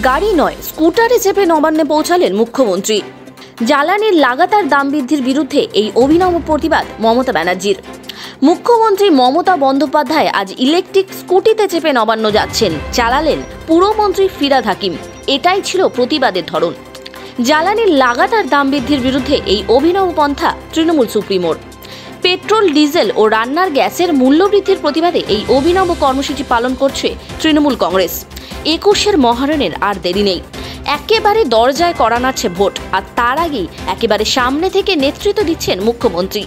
গাড়ি নয় স্কুটারে চেপে নবান্নে পৌঁছালেন মুখ্যমন্ত্রী। জ্বালানির লাগাতার দাম বৃদ্ধির বিরুদ্ধে এই অভিনব প্রতিবাদ মমতা ব্যানার্জির। মুখ্যমন্ত্রী মমতা বন্দ্যোপাধ্যায় আজ ইলেকট্রিক স্কুটিতে চেপে নবান্ন যাচ্ছেন, চালালেন পুরমন্ত্রী ফিরহাদ হাকিম। এটাই ছিল প্রতিবাদের ধরন। জ্বালানির লাগাতার দাম বৃদ্ধির বিরুদ্ধে এই অভিনব পন্থা তৃণমূল সুপ্রিমোর। পেট্রোল, ডিজেল ও রান্নার গ্যাসের মূল্যবৃদ্ধির প্রতিবাদে এই অভিনব কর্মসূচি পালন করছে তৃণমূল কংগ্রেস। ২১-এর মহারণের আর দেরি নেই। একেবারে দরজায় কড়া নাড়ছে ভোট, আর তার আগেই একেবারে সামনে থেকে নেতৃত্ব দিচ্ছেন মুখ্যমন্ত্রী।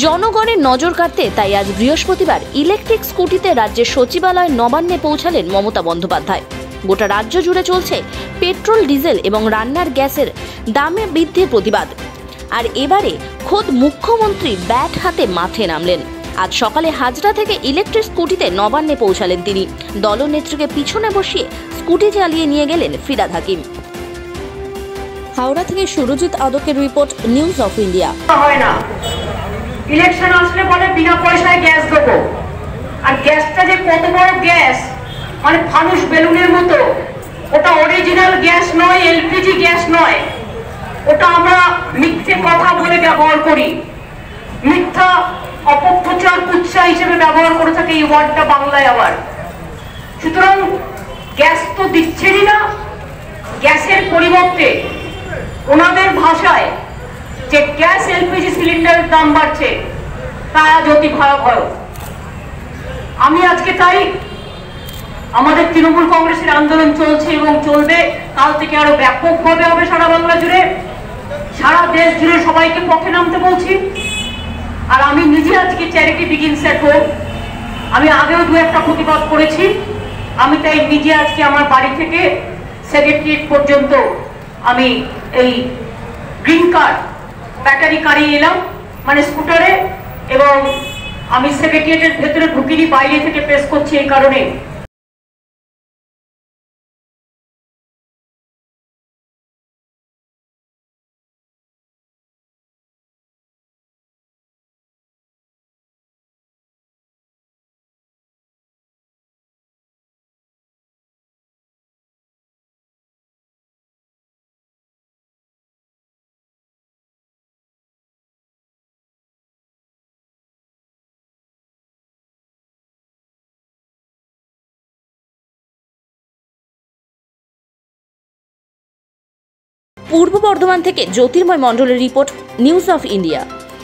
জনগণের নজর কাড়তে তাই আজ বৃহস্পতিবার ইলেকট্রিক স্কুটিতে রাজ্যের সচিবালয় নবান্নে পৌঁছালেন মমতা বন্দ্যোপাধ্যায়। গোটা রাজ্য জুড়ে চলছে পেট্রোল, ডিজেল এবং রান্নার গ্যাসের দামে বৃদ্ধির প্রতিবাদ। আর এবারে খোদ মুখ্যমন্ত্রী ব্যাট হাতে মাঠে নামলেন। আজ সকালে হাজরা থেকে ইলেকট্রিক স্কুটিতে নবান্নে পৌঁছালেন তিনি। দলনেত্রীকে পিছনে বসিয়ে স্কুটি চালিয়ে নিয়ে গেলেন ফিরহাদ হাকিম। হাওড়া থেকে সুরজিৎ আদকের রিপোর্ট, নিউজ অফ ইন্ডিয়া। হয় না, ইলেকশন আসলে বলে বিনা পয়সায় গ্যাস দেবো, আর গ্যাসটা যে কত বড় গ্যাস, মানে ফানুস বেলুনের মতো। ওটা অরিজিনাল গ্যাস নয়, এলপিজি গ্যাস নয়। ওটা আমরা মিথ্যে কথা বলে ব্যবহার করি, মিথ্যা অপপ্রচার কুৎসা হিসেবে ব্যবহার করে থাকে এই ওয়ার্ডটা বাংলায় আবার। সুতরাং গ্যাস তো দিচ্ছেনই না, গ্যাসের পরিবর্তে ওনাদের ভাষায় যে গ্যাস এলপিজি সিলিন্ডারের দাম বাড়ছে তা আজ অতি ভয়াবহ। আমি আজকে তাই আমাদের তৃণমূল কংগ্রেসের আন্দোলন চলছে এবং চলবে, কাল থেকে আরো ব্যাপকভাবে হবে সারা বাংলা জুড়ে, সারা দেশ জুড়ে সবাইকে পথে নামতে বলছি। আর আমি নিজে আজকে চ্যারিটি বিগিনস এট হোম, আমি আগেও দু একটা প্রতিবাদ করেছি। আমি তাই নিজে আজকে আমার বাড়ি থেকে সেক্রেটারিয়েট পর্যন্ত আমি এই গ্রিন কার ব্যাটারি কারিয়ে এলাম, মানে স্কুটারে, এবং আমি সেক্রেটারিয়েটের ভেতরে ঢুকিনি, বাইরে থেকে প্রেস করছি এই কারণে। পূর্ব বর্ধমান থেকে জ্যোতির্ময় মণ্ডলের রিপোর্ট, নিউজ অফ ইন্ডিয়া।